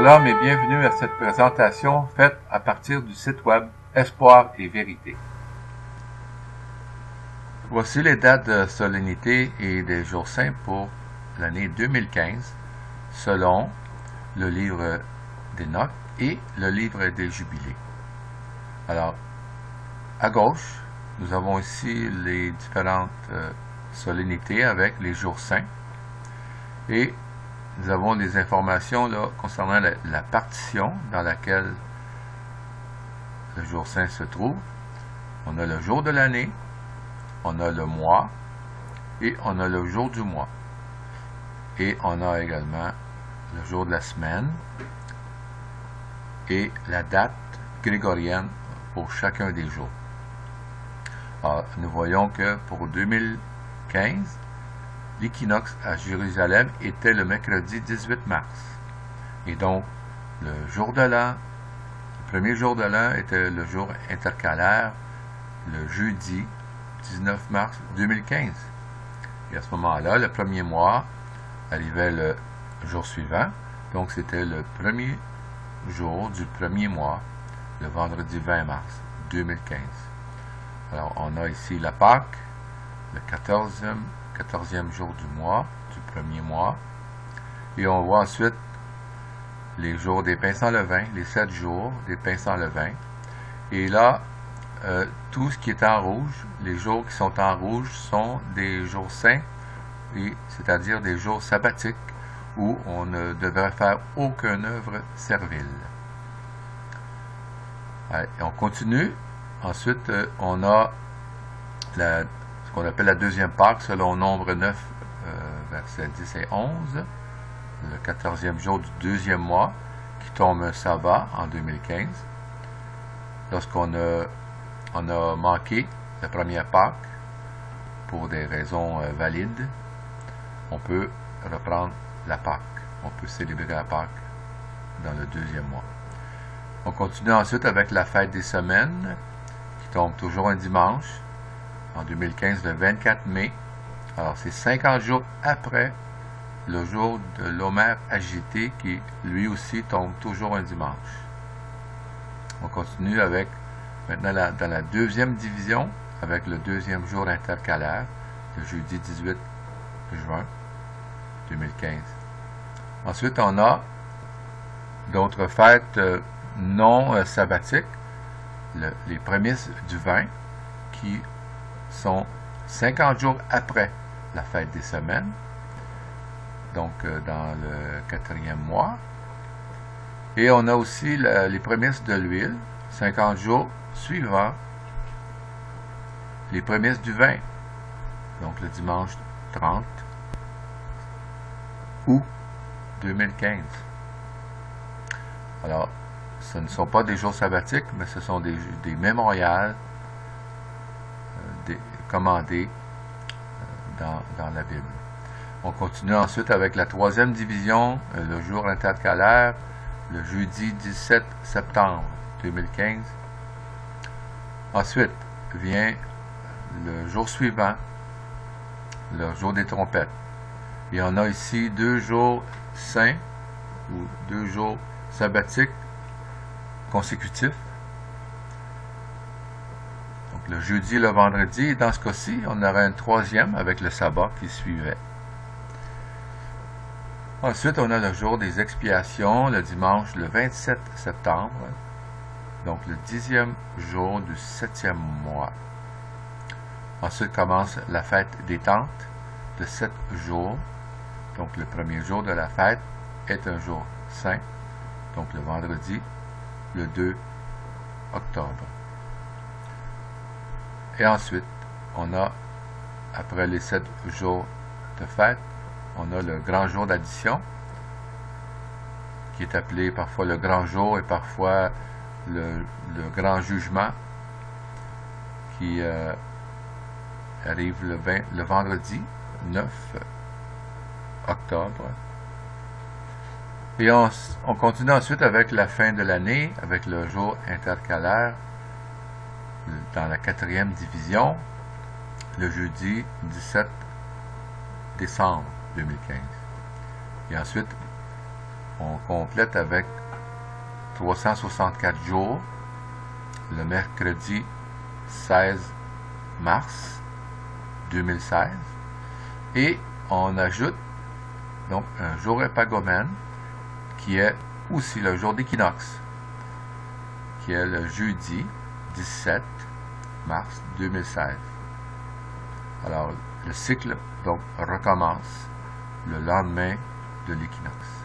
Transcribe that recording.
Shalom et bienvenue à cette présentation faite à partir du site web Espoir et Vérité. Voici les dates de solennité et des jours saints pour l'année 2015 selon le livre d'Enoch et le livre des Jubilés. Alors, à gauche, nous avons ici les différentes solennités avec les jours saints et nous avons des informations là, concernant la partition dans laquelle le jour saint se trouve. On a le jour de l'année, on a le mois et on a le jour du mois. Et on a également le jour de la semaine et la date grégorienne pour chacun des jours. Alors, nous voyons que pour 2015, l'équinoxe à Jérusalem était le mercredi 18 mars. Et donc, le jour de l'an, le premier jour de l'an était le jour intercalaire, le jeudi 19 mars 2015. Et à ce moment-là, le premier mois arrivait le jour suivant. Donc, c'était le premier jour du premier mois, le vendredi 20 mars 2015. Alors, on a ici la Pâque, le 14e jour du mois, du premier mois. Et on voit ensuite les jours des pains sans levain, les 7 jours des pains sans levain. Et là, tout ce qui est en rouge, les jours qui sont en rouge sont des jours saints, c'est-à-dire des jours sabbatiques où on ne devrait faire aucune œuvre servile. Allez, et on continue. Ensuite, on a ce qu'on appelle la deuxième Pâque, selon Nombre 9, versets 10 et 11, le 14e jour du deuxième mois, qui tombe un sabbat en 2015. Lorsqu'on a manqué la première Pâque, pour des raisons valides, on peut reprendre la Pâque. On peut célébrer la Pâque dans le deuxième mois. On continue ensuite avec la fête des semaines, qui tombe toujours un dimanche, en 2015, le 24 mai. Alors, c'est 50 jours après le jour de l'Homère agité, qui lui aussi tombe toujours un dimanche. On continue avec, maintenant, dans la deuxième division, avec le deuxième jour intercalaire, le jeudi 18 juin 2015. Ensuite, on a d'autres fêtes non sabbatiques, les prémices du vin, qui sont 50 jours après la fête des semaines, donc dans le 4e mois. Et on a aussi les prémices de l'huile, 50 jours suivant les prémices du vin, donc le dimanche 30 août 2015. Alors, ce ne sont pas des jours sabbatiques, mais ce sont des mémorials commandés dans la Bible. On continue ensuite avec la troisième division, le jour intercalaire, le jeudi 17 septembre 2015. Ensuite vient le jour suivant, le jour des trompettes. Et on a ici 2 jours saints, ou 2 jours sabbatiques consécutifs. Donc le jeudi et le vendredi, et dans ce cas-ci, on aurait un troisième avec le sabbat qui suivait. Ensuite, on a le jour des expiations, le dimanche le 27 septembre, donc le 10e jour du 7e mois. Ensuite commence la fête des tentes de 7 jours. Donc le premier jour de la fête est un jour saint, donc le vendredi, le 2 octobre. Et ensuite, on a, après les 7 jours de fête, on a le grand jour d'addition, qui est appelé parfois le grand jour et parfois le grand jugement, qui arrive le vendredi 9 octobre. Et on continue ensuite avec la fin de l'année, avec le jour intercalaire, dans la 4e division, le jeudi 17 décembre 2015. Et ensuite, on complète avec 364 jours, le mercredi 16 mars 2016, et on ajoute donc un jour épagomène qui est aussi le jour d'équinoxe, qui est le jeudi 17 mars 2016. Alors, le cycle donc recommence le lendemain de l'équinoxe.